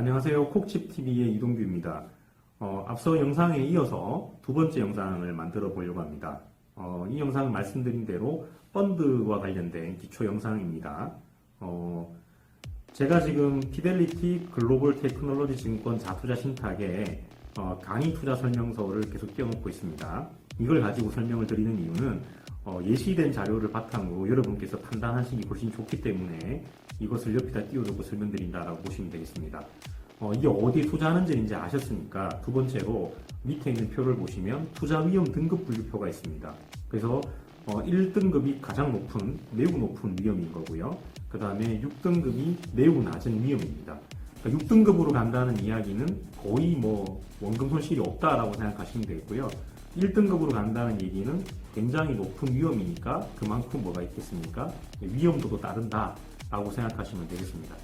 안녕하세요. 콕칩TV의 이동규입니다. 앞서 영상에 이어서 두 번째 영상을 만들어 보려고 합니다. 이 영상은 말씀드린 대로 펀드와 관련된 기초 영상입니다. 제가 지금 피델리티 글로벌 테크놀로지 증권 자투자 신탁에 강의 투자 설명서를 계속 띄워놓고 있습니다. 이걸 가지고 설명을 드리는 이유는 예시된 자료를 바탕으로 여러분께서 판단하시기 훨씬 좋기 때문에 이것을 옆에다 띄워두고 설명드린다라고 보시면 되겠습니다. 이게 어디에 투자하는지 이제 아셨으니까 두 번째로 밑에 있는 표를 보시면 투자 위험 등급 분류표가 있습니다. 그래서 1등급이 가장 높은, 매우 높은 위험인 거고요. 그 다음에 6등급이 매우 낮은 위험입니다. 그러니까 6등급으로 간다는 이야기는 거의 원금 손실이 없다라고 생각하시면 되겠고요. 1등급으로 간다는 얘기는 굉장히 높은 위험이니까 그만큼 뭐가 있겠습니까? 위험도도 따른다라고 생각하시면 되겠습니다.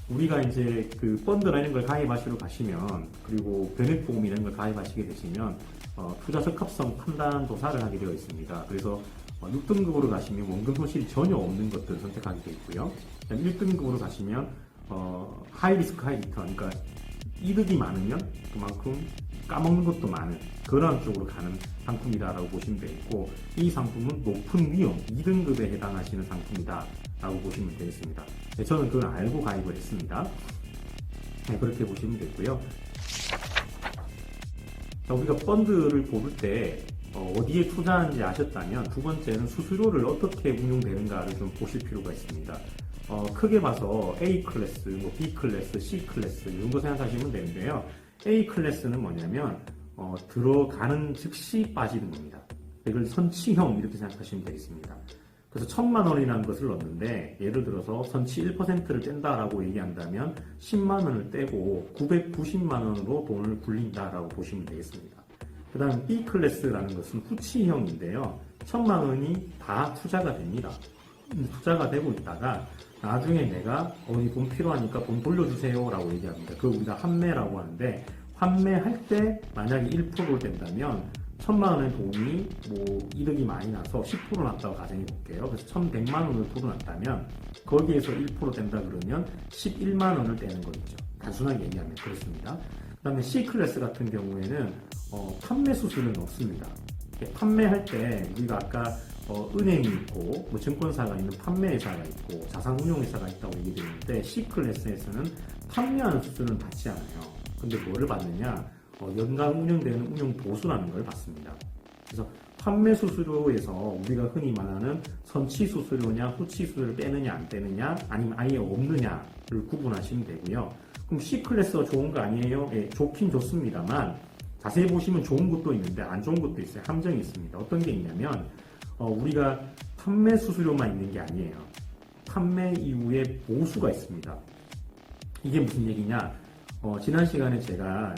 우리가 이제 그 펀드라는 걸 가입하시러 가시면, 그리고 변액보험 이런 걸 가입하시게 되시면 투자 적합성 판단 조사를 하게 되어 있습니다. 그래서 6등급으로 가시면 원금 손실이 전혀 없는 것들을 선택하게 되어 있고요. 1등급으로 가시면 하이 리스크 하이 리턴, 그러니까 이득이 많으면 그만큼 까먹는 것도 많은 그런 쪽으로 가는 상품이다라고 보시면 되겠고, 이 상품은 높은 위험 2등급에 해당하시는 상품이다 라고 보시면 되겠습니다. 네, 저는 그걸 알고 가입을 했습니다. 네, 그렇게 보시면 되고요. 자, 우리가 펀드를 고를 때 어디에 투자하는지 아셨다면, 두 번째는 수수료를 어떻게 운용되는가를 좀 보실 필요가 있습니다. 크게 봐서 A 클래스, B 클래스, C 클래스 이런 거 생각하시면 되는데요. A 클래스는 뭐냐면 들어가는 즉시 빠지는 겁니다. 이걸 선취형 이렇게 생각하시면 되겠습니다. 그래서 1,000만 원이라는 것을 넣는데, 예를 들어서 선취 1%를 뗀다라고 얘기한다면 10만 원을 떼고 990만 원으로 돈을 굴린다라고 보시면 되겠습니다. 그 다음 B 클래스라는 것은 후치형인데요. 1,000만 원이 다 투자가 됩니다. 투자가 되고 있다가 나중에 내가 이 돈 필요하니까 돈 돌려주세요 라고 얘기합니다. 그걸 우리가 환매라고 하는데, 환매할 때 만약에 1%를 뗀다면 1,000만 원의 돈이 이득이 많이 나서 10% 났다고 가정해 볼게요. 그래서 1,100만 원을 풀어놨다면 거기에서 1% 뗀다 그러면 11만 원을 떼는 거겠죠. 단순하게 얘기하면 그렇습니다. 그 다음에 C 클래스 같은 경우에는 판매 수수료는 없습니다. 판매할 때 우리가 아까 은행이 있고 증권사가 있는 판매회사가 있고 자산운용회사가 있다고 얘기드렸는데, C 클래스에서는 판매하는 수수료는 받지 않아요. 근데 뭐를 받느냐? 연간 운영되는 운용 보수라는 걸 받습니다. 그래서 판매 수수료에서 우리가 흔히 말하는 선취 수수료냐 후치 수수료를 떼느냐 안 떼느냐, 아니면 아예 없느냐를 구분하시면 되고요. 그럼 C 클래스가 좋은 거 아니에요? 예, 좋긴 좋습니다만 자세히 보시면 좋은 것도 있는데 안 좋은 것도 있어요. 함정이 있습니다. 어떤 게 있냐면 우리가 판매 수수료만 있는 게 아니에요. 판매 이후에 보수가 있습니다. 이게 무슨 얘기냐? 지난 시간에 제가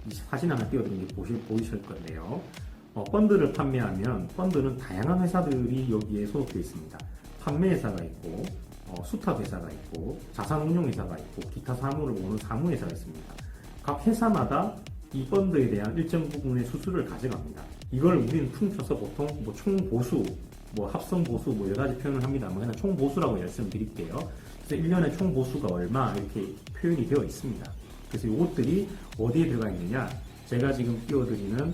사진 하나 띄워드린 게 보이실 건데요. 펀드를 판매하면 펀드는 다양한 회사들이 여기에 소속되어 있습니다. 판매회사가 있고, 수탁회사가 있고, 자산운용회사가 있고, 기타 사무를 모으는 사무회사가 있습니다. 각 회사마다 이 펀드에 대한 일정 부분의 수수료를 가져갑니다. 이걸 우리는 퉁쳐서 보통 총보수, 합성보수 여러 가지 표현을 합니다. 그냥 총보수라고 말씀드릴게요. 그래서 1년에 총보수가 얼마 이렇게 표현이 되어 있습니다. 그래서 이것들이 어디에 들어가 있느냐? 제가 지금 띄워드리는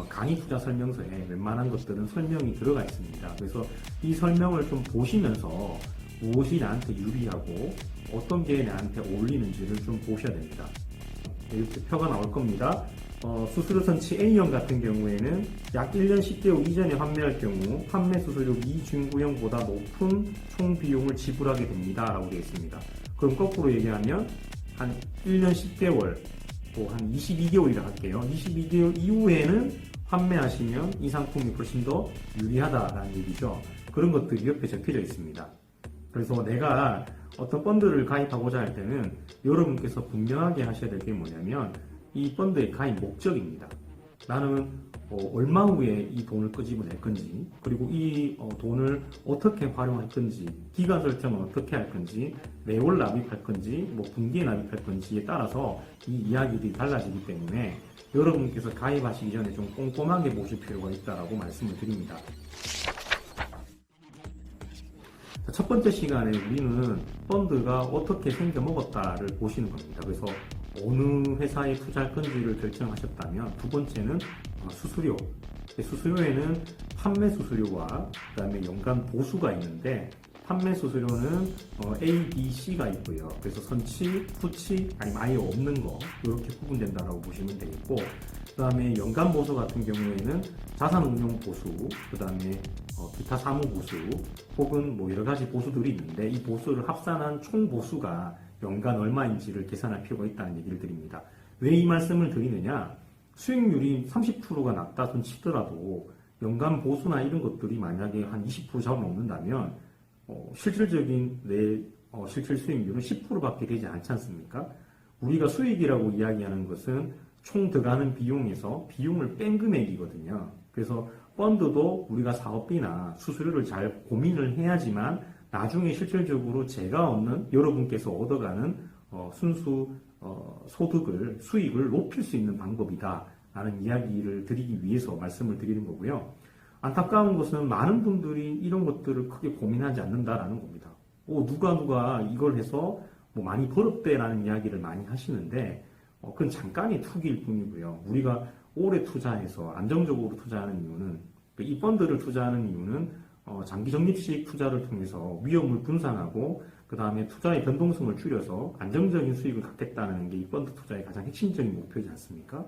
강의 투자 설명서에 웬만한 것들은 설명이 들어가 있습니다. 그래서 이 설명을 좀 보시면서 무엇이 나한테 유리하고 어떤 게 나한테 어울리는지를 좀 보셔야 됩니다. 이렇게 표가 나올 겁니다. 수수료 선취 A형 같은 경우에는 약 1년 10개월 이전에 판매할 경우 판매 수수료 미중구형보다 높은 총 비용을 지불하게 됩니다 라고 되어 있습니다. 그럼 거꾸로 얘기하면 한 1년 10개월 한 22개월이라 할게요. 22개월 이후에는 판매하시면 이 상품이 훨씬 더 유리하다라는 얘기죠. 그런 것들이 옆에 적혀져 있습니다. 그래서 내가 어떤 펀드를 가입하고자 할 때는 여러분께서 분명하게 하셔야 될 게 뭐냐면, 이 펀드의 가입 목적입니다. 나는 얼마 후에 이 돈을 끄집어낼 건지, 그리고 이 돈을 어떻게 활용할 건지, 기간 설정은 어떻게 할 건지, 매월 납입할 건지, 분기에 납입할 건지에 따라서 이 이야기들이 달라지기 때문에 여러분께서 가입하시기 전에 좀 꼼꼼하게 보실 필요가 있다고 말씀을 드립니다. 첫 번째 시간에 우리는 펀드가 어떻게 생겨 먹었다를 보시는 겁니다. 그래서 어느 회사에 투자할 건지를 결정하셨다면, 두 번째는 수수료. 수수료에는 판매 수수료와 그다음에 연간 보수가 있는데, 판매 수수료는 A, B, C가 있고요. 그래서 선치, 후치, 아니면 아예 없는 거, 이렇게 구분된다라고 보시면 되겠고, 그 다음에 연간 보수 같은 경우에는 자산운용 보수, 그 다음에 기타 사무 보수, 혹은 뭐 여러 가지 보수들이 있는데, 이 보수를 합산한 총 보수가 연간 얼마인지를 계산할 필요가 있다는 얘기를 드립니다. 왜 이 말씀을 드리느냐? 수익률이 30%가 낮다 손 치더라도 연간 보수나 이런 것들이 만약에 한 20% 잡아먹는다면 실질적인 내 실질 수익률은 10%밖에 되지 않지 않습니까? 우리가 수익이라고 이야기하는 것은 총 들어가는 비용에서 비용을 뺀 금액이거든요. 그래서 펀드도 우리가 사업비나 수수료를 잘 고민을 해야지만 나중에 실질적으로 제가 얻는, 여러분께서 얻어가는 순수 소득을, 수익을 높일 수 있는 방법이다 라는 이야기를 드리기 위해서 말씀을 드리는 거고요. 안타까운 것은 많은 분들이 이런 것들을 크게 고민하지 않는다라는 겁니다. 누가 이걸 해서 뭐 많이 벌었대라는 이야기를 많이 하시는데, 그건 잠깐의 투기일 뿐이고요. 우리가 오래 투자해서 안정적으로 투자하는 이유는, 이 펀드를 투자하는 이유는 장기 적립식 투자를 통해서 위험을 분산하고, 그 다음에 투자의 변동성을 줄여서 안정적인 수익을 갖겠다는 게 이 펀드 투자의 가장 핵심적인 목표이지 않습니까?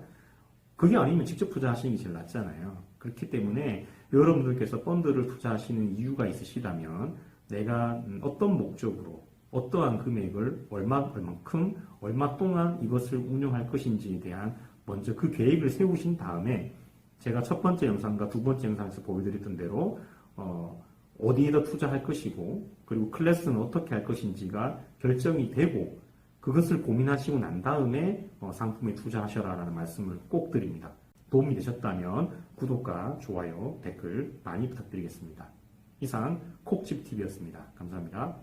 그게 아니면 직접 투자하시는 게 제일 낫잖아요. 그렇기 때문에 여러분들께서 펀드를 투자하시는 이유가 있으시다면, 내가 어떤 목적으로 어떠한 금액을 얼만큼 얼마 동안 이것을 운영할 것인지에 대한 먼저 그 계획을 세우신 다음에, 제가 첫 번째 영상과 두 번째 영상에서 보여드렸던 대로 어디에다 투자할 것이고, 그리고 클래스는 어떻게 할 것인지가 결정이 되고, 그것을 고민하시고 난 다음에 상품에 투자하셔라라는 말씀을 꼭 드립니다. 도움이 되셨다면 구독과 좋아요, 댓글 많이 부탁드리겠습니다. 이상 콕집TV였습니다. 감사합니다.